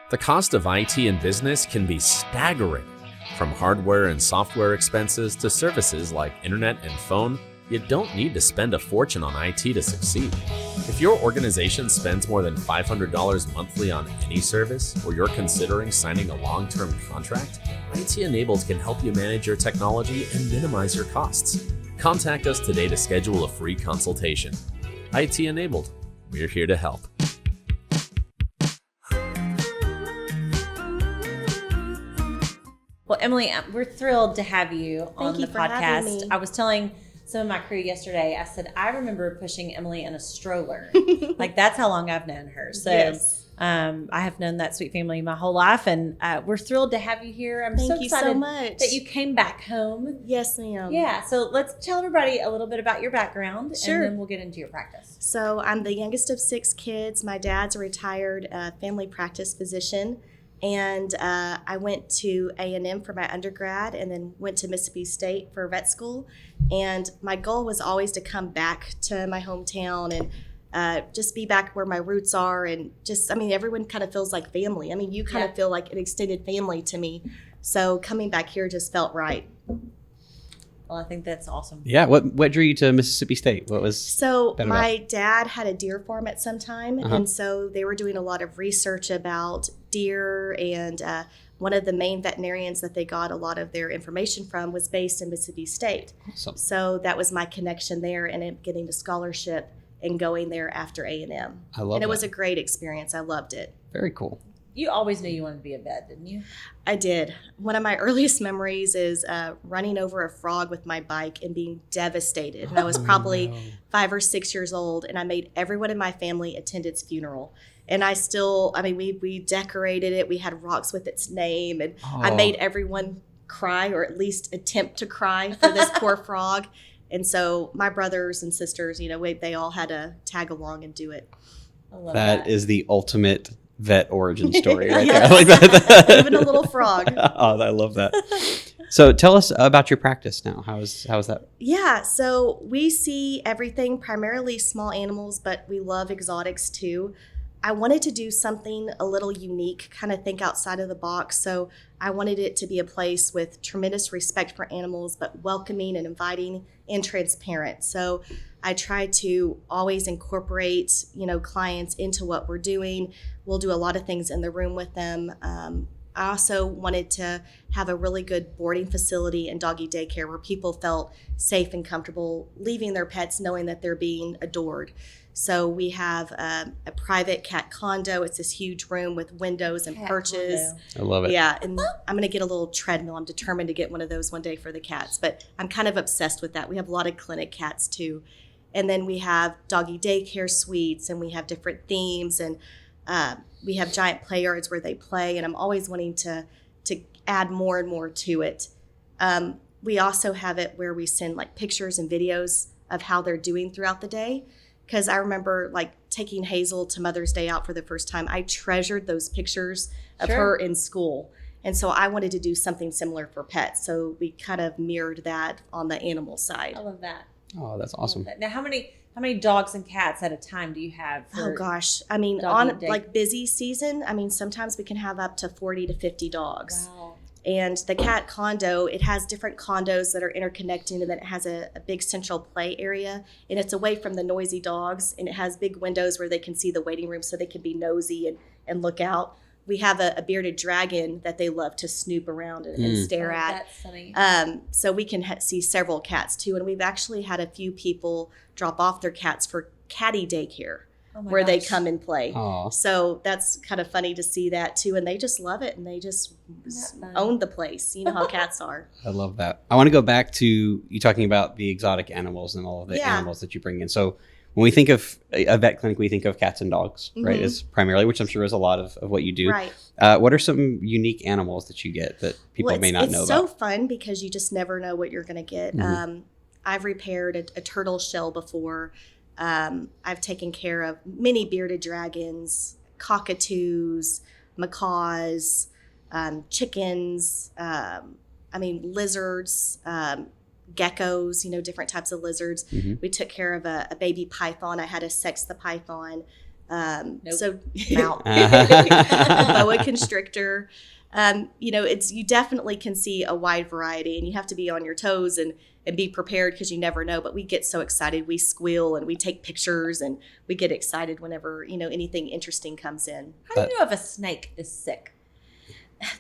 The cost of IT in business can be staggering. From hardware and software expenses to services like internet and phone, you don't need to spend a fortune on IT to succeed. If your organization spends more than $500 monthly on any service, or you're considering signing a long-term contract, IT Enabled can help you manage your technology and minimize your costs. Contact us today to schedule a free consultation. IT Enabled, we're here to help. Well, Emily, we're thrilled to have you on the for having podcast. me. I was telling some of my crew yesterday, I said, I remember pushing Emily in a stroller. Like, that's how long I've known her. So Yes. I have known that sweet family my whole life, and we're thrilled to have you here. I'm Thank so you excited so much. that you came back home. Yes, ma'am. Yeah, so let's tell everybody a little bit about your background, Sure. and then we'll get into your practice. So I'm the youngest of 6 kids. My dad's a retired family practice physician. And I went to A&M for my undergrad and then went to Mississippi State for vet school. And my goal was always to come back to my hometown and just be back where my roots are. And just, everyone kind of feels like family. You kind of feel like an extended family to me. So coming back here just felt right. Well, I think that's awesome. Yeah. What drew you to Mississippi State? What was So that my about? dad had a deer farm at some time, Uh-huh. and so they were doing a lot of research about deer, and one of the main veterinarians that they got a lot of their information from was based in Mississippi State. Awesome. So that was my connection there, and it getting a scholarship and going there after A&M. I love And it that. was a great experience. I loved it. Very cool. You always knew you wanted to be a vet, didn't you? I did. One of my earliest memories is running over a frog with my bike and being devastated. And I was probably 5 or 6 years old, and I made everyone in my family attend its funeral. And I still, we decorated it. We had rocks with its name, and I made everyone cry, or at least attempt to cry, for this poor frog. And so my brothers and sisters, they all had to tag along and do it. I love That is the ultimate vet origin story right there. Yes. I like that. Even a little frog. Oh, I love that. So tell us about your practice now. How is that? Yeah, so we see everything, primarily small animals, but we love exotics too. I wanted to do something a little unique, kind of think outside of the box. So I wanted it to be a place with tremendous respect for animals, but welcoming and inviting and transparent. So I try to always incorporate, clients into what we're doing. We'll do a lot of things in the room with them. I also wanted to have a really good boarding facility and doggy daycare where people felt safe and comfortable leaving their pets knowing that they're being adored. So we have a private cat condo. It's this huge room with windows and Cat perches. condo. I love it. Yeah, and I'm going to get a little treadmill. I'm determined to get one of those one day for the cats, but I'm kind of obsessed with that. We have a lot of clinic cats too. And then we have doggy daycare suites, and we have different themes, and we have giant play yards where they play, and I'm always wanting to add more and more to it. We also have it where we send like pictures and videos of how they're doing throughout the day. Because I remember like taking Hazel to Mother's Day out for the first time. I treasured those pictures of her in school. And so I wanted to do something similar for pets. So we kind of mirrored that on the animal side. I love that. Oh, that's awesome. Now, how many dogs and cats at a time do you have? Oh gosh. On doggy day? like busy season, sometimes we can have up to 40 to 50 dogs. Wow. And the cat condo, it has different condos that are interconnecting, and then it has a big central play area, and it's away from the noisy dogs, and it has big windows where they can see the waiting room so they can be nosy and look out. We have a bearded dragon that they love to snoop around and stare at. That's funny. So we can see several cats too, and we've actually had a few people drop off their cats for catty daycare. Oh my Where they gosh. come and play. Aw. So that's kind of funny to see that too. And they just love it, and they just Isn't that fun? own the place. You know how cats are. I love that. I want to go back to you talking about the exotic animals and all of the Yeah. animals that you bring in. So when we think of a vet clinic, we think of cats and dogs, right? Mhm. Is primarily, which I'm sure is a lot of what you do. Right. What are some unique animals that you get that people may not know It's so about? fun because you just never know what you're going to get. Mhm. I've repaired a turtle shell before. I've taken care of many bearded dragons, cockatoos, macaws, chickens, lizards, geckos, different types of lizards. Mhm. We took care of a baby python. I had to sex the python. So Mount. boa constrictor. You definitely can see a wide variety, and you have to be on your toes and be prepared because you never know. But we get so excited, we squeal and we take pictures, and we get excited whenever anything interesting comes in. How do you know if a snake is sick?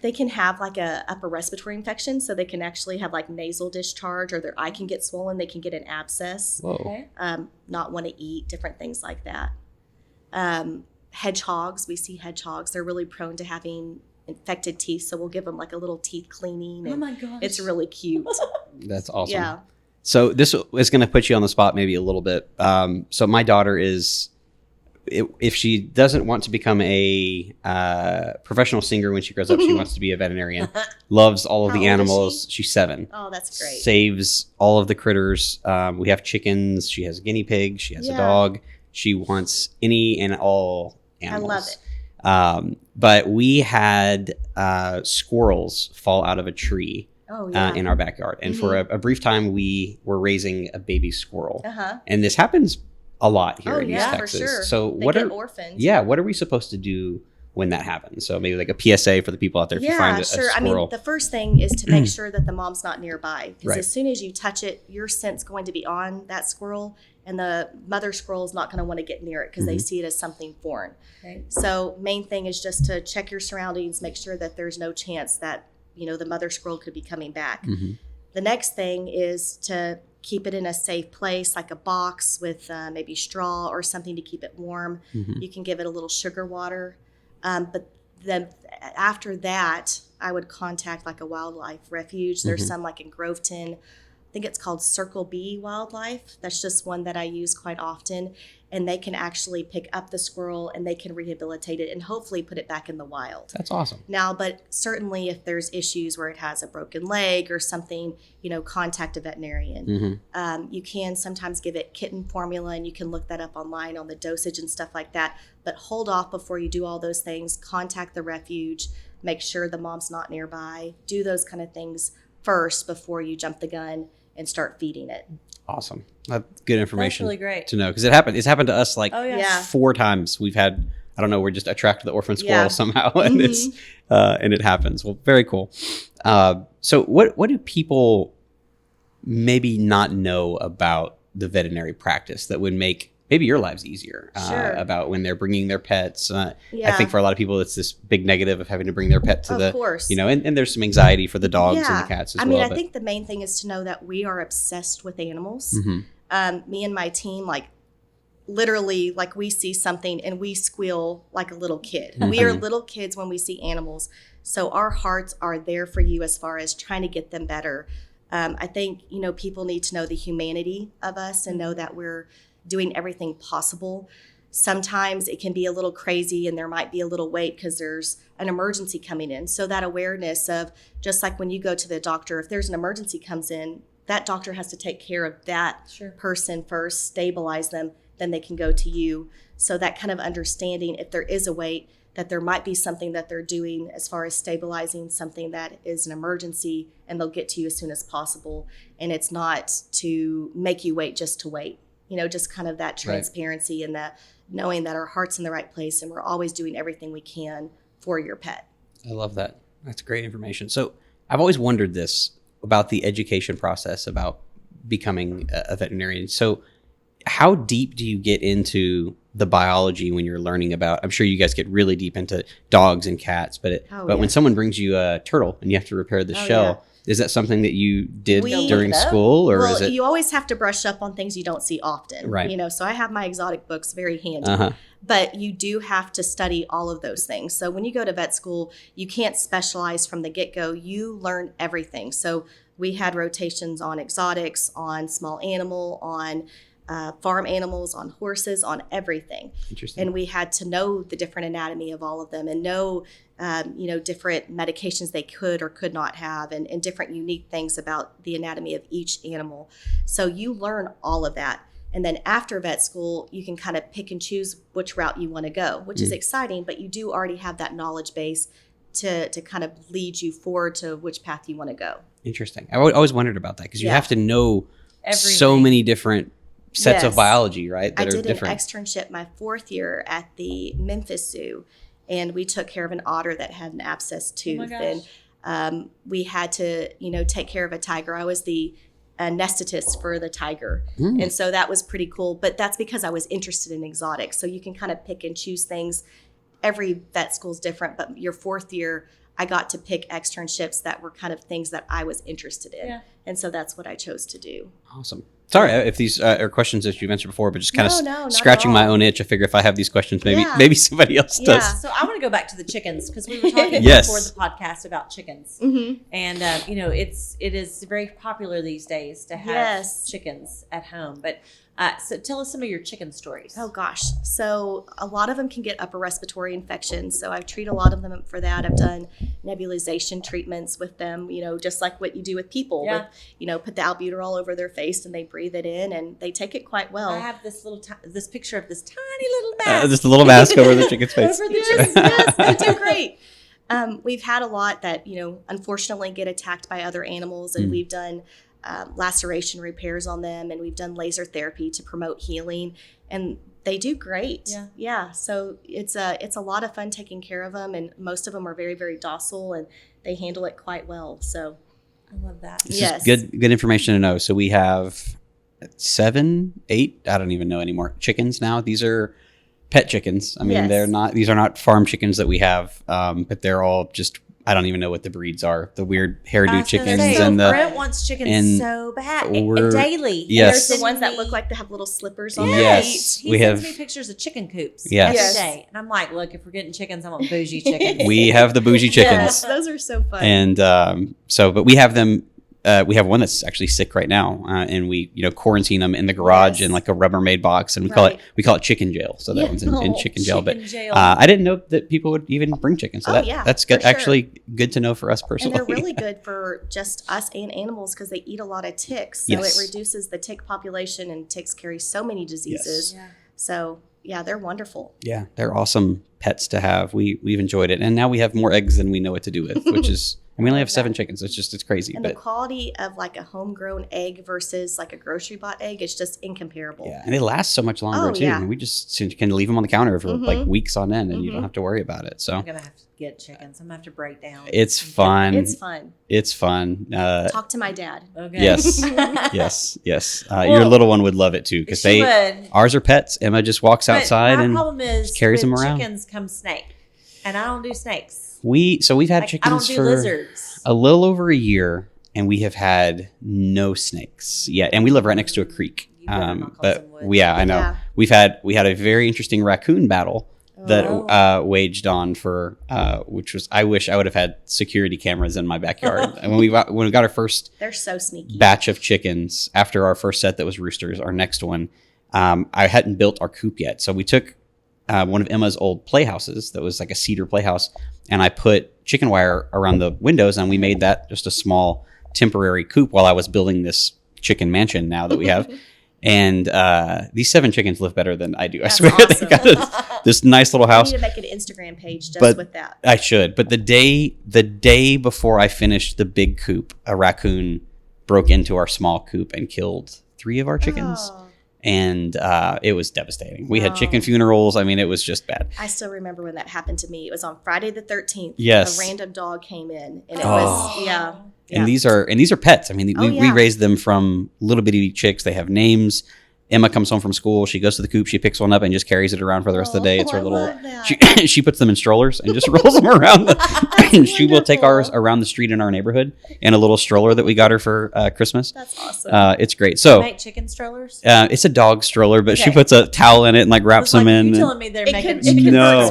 They can have like a upper respiratory infection, so they can actually have like nasal discharge, or their eye can get swollen. They can get an abscess. Whoa. Okay. Not want to eat, different things like that. Hedgehogs, we see hedgehogs. They're really prone to having infected teeth, so we'll give them like a little teeth cleaning. Oh my gosh. It's really cute. That's awesome. Yeah. So this is going to put you on the spot maybe a little bit. So my daughter is, if she doesn't want to become a professional singer when she grows up, she wants to be a veterinarian. Loves all of How the old is animals. She's 7. Oh, that's great. Saves all of the critters. We have chickens. She has a guinea pig. She has a dog. She wants any and all animals. I love it. But we had squirrels fall out of a tree in our backyard. And for a brief time, we were raising a baby squirrel. And this happens a lot here in East Texas. For sure. So they what get are orphaned. Yeah, what are we supposed to do when that happens? So maybe like a PSA for the people out there if you find a squirrel. I mean, the first thing is to make sure that the mom's not nearby, because Right. as soon as you touch it, your scent's going to be on that squirrel, and the mother squirrel is not going to want to get near it because they see it as something foreign. Okay. So main thing is just to check your surroundings, make sure that there's no chance that the mother squirrel could be coming back. The next thing is to keep it in a safe place, like a box with maybe straw or something to keep it warm. You can give it a little sugar water. But then after that, I would contact like a wildlife refuge. There's some like in Groveton. I think it's called Circle B Wildlife. That's just one that I use quite often. And they can actually pick up the squirrel and they can rehabilitate it and hopefully put it back in the wild. That's awesome. Now, but certainly if there's issues where it has a broken leg or something, contact a veterinarian. You can sometimes give it kitten formula, and you can look that up online on the dosage and stuff like that. But hold off before you do all those things. Contact the refuge. Make sure the mom's not nearby. Do those kind of things first before you jump the gun and start feeding it. Awesome. That's good information. That's really great. To know, because it happened. It's happened to us like Oh yeah. Yeah. 4 times. We've had, I don't know, we're just attracted to the orphan squirrel somehow, and and it happens. Well, very cool. So what do people maybe not know about the veterinary practice that would make maybe your lives easier about when they're bringing their pets? I think for a lot of people, it's this big negative of having to bring their pet to Of course. and there's some anxiety for the dogs and the cats as well. I think the main thing is to know that we are obsessed with animals. Me and my team, like literally, like we see something and we squeal like a little kid. We are little kids when we see animals. So our hearts are there for you as far as trying to get them better. I think, people need to know the humanity of us and know that we're doing everything possible. Sometimes it can be a little crazy and there might be a little wait because there's an emergency coming in. So that awareness of, just like when you go to the doctor, if there's an emergency comes in, that doctor has to take care of that person first, stabilize them, then they can go to you. So that kind of understanding, if there is a wait, that there might be something that they're doing as far as stabilizing something that is an emergency, and they'll get to you as soon as possible. And it's not to make you wait just to wait. Just kind of that transparency and that knowing that our heart's in the right place and we're always doing everything we can for your pet. I love that. That's great information. So I've always wondered this about the education process about becoming a veterinarian. So how deep do you get into the biology when you're learning about, I'm sure you guys get really deep into dogs and cats, but when someone brings you a turtle and you have to repair the shell, is that something that you did during school, or is it? You always have to brush up on things you don't see often, right? So I have my exotic books very handy, but you do have to study all of those things. So when you go to vet school, you can't specialize from the get-go. You learn everything. So we had rotations on exotics, on small animal, on farm animals, on horses, on everything. Interesting. And we had to know the different anatomy of all of them and know, different medications they could or could not have and different unique things about the anatomy of each animal. So you learn all of that. And then after vet school, you can kind of pick and choose which route you want to go, which is exciting, but you do already have that knowledge base to kind of lead you forward to which path you want to go. Interesting. I always wondered about that because you have to know so Everything. many different sets of Yes. biology, right? I That are did different. an externship my 4th year at the Memphis Zoo, and we took care of an otter that had an abscessed tooth. gosh. And we had to, take care of a tiger. I was the anesthetist for the tiger. Mm. And so that was pretty cool. But that's because I was interested in exotics. So you can kind of pick and choose things. Every vet school's different, but your 4th year, I got to pick externships that were kind of things that I was interested in. Yeah. And so that's what I chose to do. Awesome. Sorry if these are questions that you've answered before, but just kind of No, not at scratching my all. own itch. I figure if I have these questions, maybe Yeah. maybe somebody else Yeah. does. So I want to go back to the chickens because we were talking Yes. before the podcast about chickens. Mm-hmm. And it is very popular these days to have Yes. chickens at home. But so tell us some of your chicken stories. Oh gosh. So a lot of them can get upper respiratory infections. So I treat a lot of them for that. I've done nebulization treatments with them, just like what you do with people. Yeah. With, put the albuterol over their face and they breathe it in and they take it quite well. I have this this picture of this tiny little mask. Just a little mask over the chicken's face. Over the Yes, they do great. We've had a lot that, unfortunately get attacked by other animals, and we've done laceration repairs on them, and we've done laser therapy to promote healing, and they do great. Yeah. So it's a lot of fun taking care of them, and most of them are very, very docile, and they handle it quite well. So I love that. This Yes. is good information to know. So we have 7, 8, I don't even know anymore, chickens now. These are pet chickens. I mean, Yes. these are not farm chickens that we have, but they're all just, I don't even know what the breeds are. The weird hairdo chickens and the, Brent wants chickens and so bad we're- daily. Yes. there's the ones that look like they have little slippers on Yes. their feet. He We sends have- me pictures of chicken coops Yes. every Yes. day. And I'm like, look, if we're getting chickens, I want bougie chickens. we have the bougie chickens. Yes, those are so fun. And but we have them. We have one that's actually sick right now, and we quarantine them in the garage Yes. in like a Rubbermaid box, and we Right. call it chicken jail. So that Yeah. one's in chicken jail. But Chicken jail. I didn't know that people would even bring chicken. So Oh, yeah, that's for good. sure. Actually, good to know for us And personally. they're really good for just us and animals because they eat a lot of ticks. So Yes. it reduces the tick population, and ticks carry so many diseases. Yeah. So yeah, they're wonderful. Yeah, they're awesome pets to have. We've enjoyed it, and now we have more eggs than we know what to do with, which is. And we only have 7 chickens. It's crazy. And But the quality of like a homegrown egg versus like a grocery bought egg is just incomparable. yeah, and they last so much longer Oh, too. yeah. And we just can leave them on the counter for like Mhm. weeks on end, and you don't Mhm. have to worry about it. So I'm going to have to get chickens. I'm going to have to break down. it's fun. It's fun. It's fun. Talk to my dad. Okay. Yes. yes. Your Well, little one would love it too because She would. ours are pets. Emma just walks But outside my and problem is carries with them around. chickens come snake. And I don't do snakes. we've had Like, I don't chickens do for lizards. a little over a year, and we have had no snakes yet. And we live right next to a creek. You better knock on But some wood. yeah, I know Yeah. we had a very interesting raccoon battle that Oh. waged on for which was I wish I would have had security cameras in my backyard. And when we got our first They're so sneaky. batch of chickens after our first set that was roosters, our next one, I hadn't built our coop yet, so we took one of Emma's old playhouses that was like a cedar playhouse, and I put chicken wire around the windows, and we made that just a small temporary coop while I was building this chicken mansion now that we have. And these 7 chickens live better than I do. I That's swear awesome. they got this nice little I house. need to make an Instagram page just But- with that. I should. But the day before I finished the big coop, a raccoon broke into our small coop and killed 3 of our chickens. Oh, And it was devastating. We had Wow. chicken funerals. I mean, it was just bad. I still remember when that happened to me. It was on Friday the 13th. Yes. A random dog came in, and it Oh. was yeah. And these are pets. I mean, Oh, we yeah. raised them from little bitty chicks. They have names. Emma comes home from school. She goes to the coop. She picks one up and just carries it around for the rest of the day. It's her I little. love that. She puts them in strollers and just rolls them around. And she will take ours wonderful. around the street in our neighborhood in a little stroller that we got her for Christmas. That's awesome. It's great. So Make chicken strollers? it's a dog stroller, but she Okay. puts a towel in it and like wraps It's like, them in. You and- telling me they're It making could- chicken it could No. work as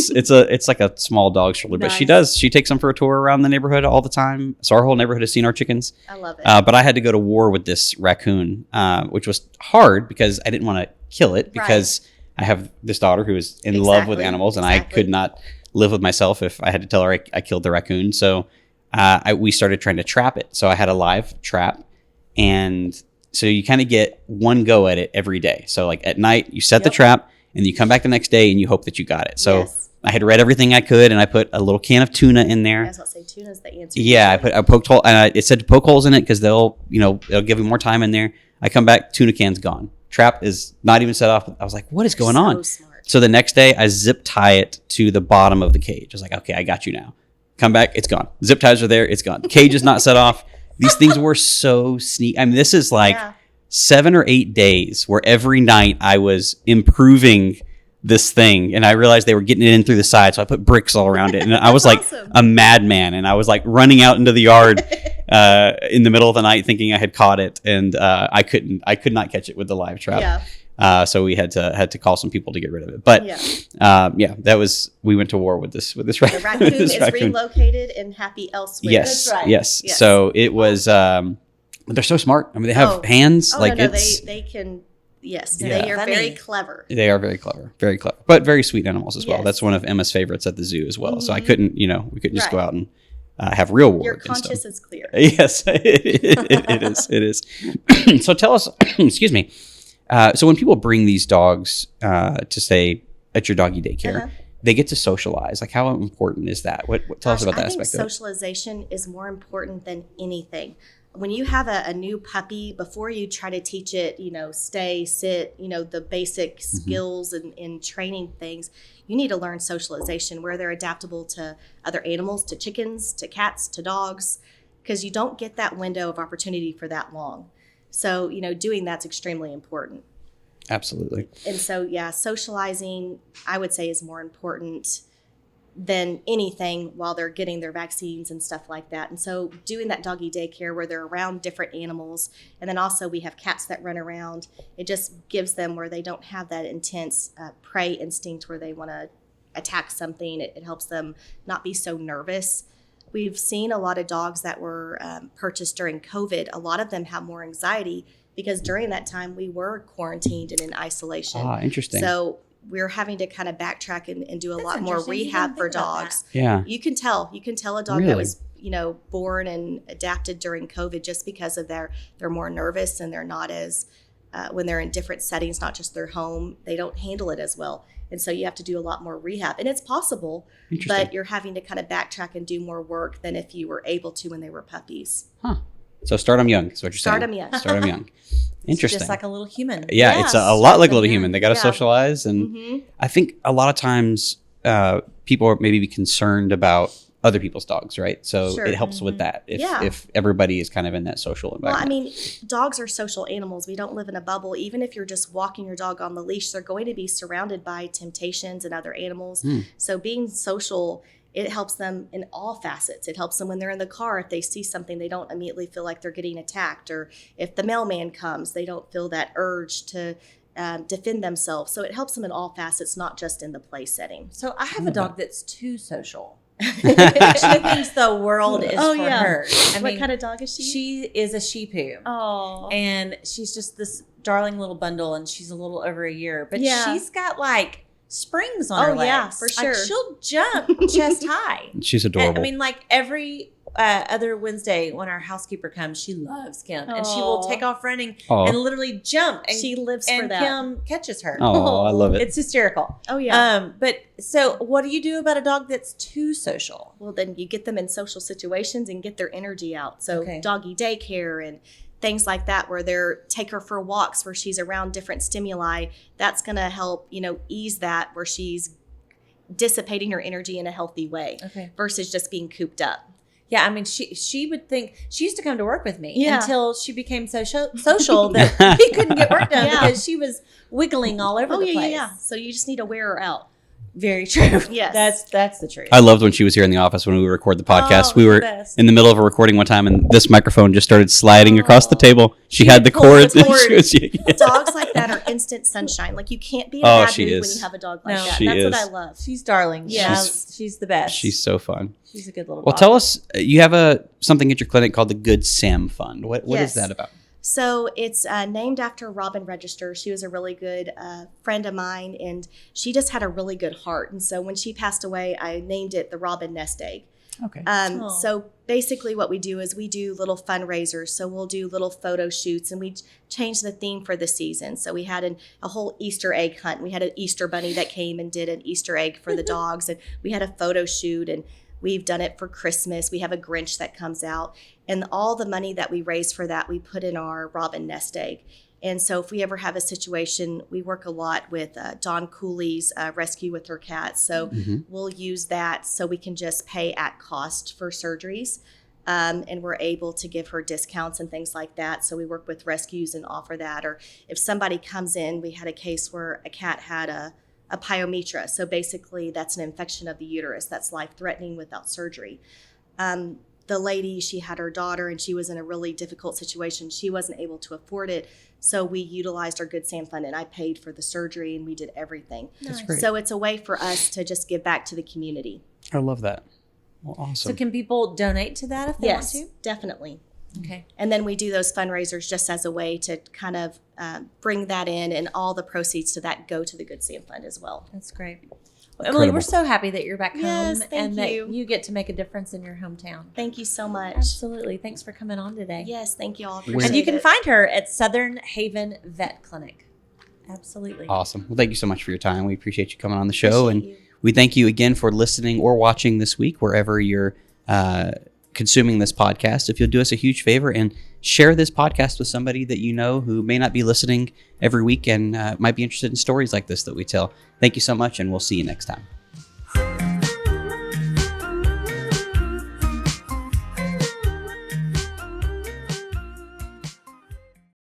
strollers? well. it's like a small dog stroller, but she Nice. takes them for a tour around the neighborhood all the time. So our whole neighborhood has seen our chickens. I love it. But I had to go to war with this raccoon, which was hard because I didn't want to kill it because I have this daughter who is in love with Exactly. animals, and I could not live with myself if I had to tell her I killed the raccoon. So we started trying to trap it. So I had a live trap, and so you kind of get one go at it every day. So like at night, you set the Yep. trap, and you come back the next day, and you hope that you got it. So Yes. I had read everything I could, and I put a little can of tuna in I there. was about to say tuna's the answer. Yeah, I poked hole, and it said to poke holes in it because they'll give you more time in there. I come back, tuna can's gone. trap is not even set off. I was like, what is going on? Smart. So the next day I zip tie it to the bottom of the cage. I was like, okay, I got you now. Come back, it's gone. Zip ties are there, it's gone. The cage is not set off. These things were so sneaky. I mean, this is like 7 or 8 days where every night I was improving this thing, and I realized they were getting it in through the side, so I put bricks all around it, and I was like awesome. a madman, and I was like running out into the yard in the middle of the night thinking I had caught it, and I could not catch it with the live trap. So we had to call some people to get rid of it. But that was, we went to war with this raccoon. The raccoon is relocated and happy elsewhere. Yes, That's right. yes. Yes. So it was. They're so smart. I mean, they have hands. No, they can. Yes, Yeah. they are Funny. very clever. They are very clever, but very sweet animals as well. Yes. That's one of Emma's favorites at the zoo as well. So I Mhm. couldn't, we couldn't just go Right. out and have real war. Your and stuff. conscience is clear. Yes, it is. It is. So tell us, excuse me. So when people bring these dogs to say at your doggy daycare, they get to socialize. Like, how important is that? What tell us about that I think aspect of it? socialization is more important than anything. When you have a new puppy, before you try to teach it, stay, sit, the basic skills and training things, you need to learn socialization where they're adaptable to other animals, to chickens, to cats, to dogs, because you don't get that window of opportunity for that long. So, doing that's extremely important. Absolutely. And so, socializing, I would say, is more important than anything while they're getting their vaccines and stuff like that. And so doing that doggy daycare where they're around different animals, and then also we have cats that run around, it just gives them where they don't have that intense prey instinct where they want to attack something. It helps them not be so nervous. We've seen a lot of dogs that were purchased during COVID. A lot of them have more anxiety because during that time we were quarantined and in isolation. Interesting. So we're having to kind of backtrack and do a That's lot more interesting. You rehab didn't for think about dogs. Yeah. You can tell a dog Really? that was, born and adapted during COVID just because of they're more nervous and they're not as, when they're in different settings, not just their home, they don't handle it as well. And so you have to do a lot more rehab, and it's possible, but you're having to kind of backtrack and do more work than if you were able to when they were puppies. So start them young. Is what you're saying. Start them young. Start them young. Interesting. Just like a little human. Yeah, Yeah, it's a lot like a little Yeah. human. They got to socialize, and Mm-hmm. I think a lot of times people are maybe be concerned about other people's dogs, right? So Sure. it helps with that Yeah. if everybody is kind of in that social Well, environment. I mean, dogs are social animals. We don't live in a bubble. Even if you're just walking your dog on the leash, they're going to be surrounded by temptations and other animals. So being social, it helps them in all facets. It helps them when they're in the car. If they see something, they don't immediately feel like they're getting attacked. Or if the mailman comes, they don't feel that urge to defend themselves. So it helps them in all facets, not just in the play setting. So I have a dog that's too social. She thinks the world is for her. What kind of dog is she? She is a Shih Tzu. Oh. And she's just this darling little bundle, and she's a little over a year. But Yeah. she's got like springs on her legs. yeah, for sure. Like, she'll jump chest high. She's And, adorable. I mean, like every other Wednesday when our housekeeper comes, she loves Kim, and she will Aw. take off running Aw. and literally jump. And, She lives for and that. Kim catches her. Oh, I love it. It's hysterical. Oh, yeah. But so, what do you do about a dog that's too social? Well, then you get them in social situations and get their energy out. So Okay. doggy daycare and things like that, where they're take her for walks where she's around different stimuli. That's going to help, ease that where she's dissipating her energy in a healthy way Okay. versus just being cooped up. Yeah, I mean, she would think she used to come to work with me Yeah. until she became so social that we couldn't get work done Yeah. because she was wiggling all over the place. So you just need to wear her out. Very true. Yes. That's the truth. I loved when she was here in the office when we would record the podcast. Oh, We the were best. in the middle of a recording one time, and this microphone just started sliding across the Oh. table. She had the pulled cord. the cord. She was- Dogs like that are instant sunshine. Like you can't be in a Oh, bad she mood is. when you have a dog like No. that. She That's what is. I love. She's darling. Yeah. She's the best. She's so fun. She's a good little Well, dog. tell us, you have something at your clinic called the Good Sam Fund. What is Yes. that about? So it's named after Robin Register. She was a really good friend of mine, and she just had a really good heart. And so when she passed away, I named it the Robin Nest Egg. Okay. Oh. So basically what we do is we do little fundraisers. So we'll do little photo shoots, and we change the theme for the season. So we had a whole Easter egg hunt. We had an Easter bunny that came and did an Easter egg for the dogs, and we had a photo shoot, and we've done it for Christmas. We have a Grinch that comes out, and all the money that we raise for that, we put in our Robin Nest Egg. And so if we ever have a situation, we work a lot with Dawn Cooley's Rescue with Her Cats. So we'll use that so we can just pay at cost for surgeries. And we're able to give her discounts and things like that. So we work with rescues and offer that. Or if somebody comes in, we had a case where a cat had a pyometra. So basically that's an infection of the uterus that's life-threatening without surgery. The lady, she had her daughter and she was in a really difficult situation. She wasn't able to afford it. So we utilized our Good Sam Fund and I paid for the surgery and we did everything. That's great. So it's a way for us to just give back to the community. I love that. Well, awesome. So can people donate to that if they Yes, want to? definitely. Okay. And then we do those fundraisers just as a way to kind of bring that in, and all the proceeds to that go to the Good Sam Fund as well. That's great. Well, Emily, we're so happy that you're back home Yes, thank and you. that you get to make a difference in your hometown. Thank you so much. Absolutely. Thanks for coming on today. Yes, thank you all. And And you Appreciate can it. find her at Southern Haven Vet Clinic. Absolutely. Awesome. Well, thank you so much for your time. We appreciate you coming on the show. Appreciate And you. we thank you again for listening or watching this week, wherever you're consuming this podcast. If you'll do us a huge favor and share this podcast with somebody that you know who may not be listening every week and might be interested in stories like this that we tell. Thank you so much, and we'll see you next time.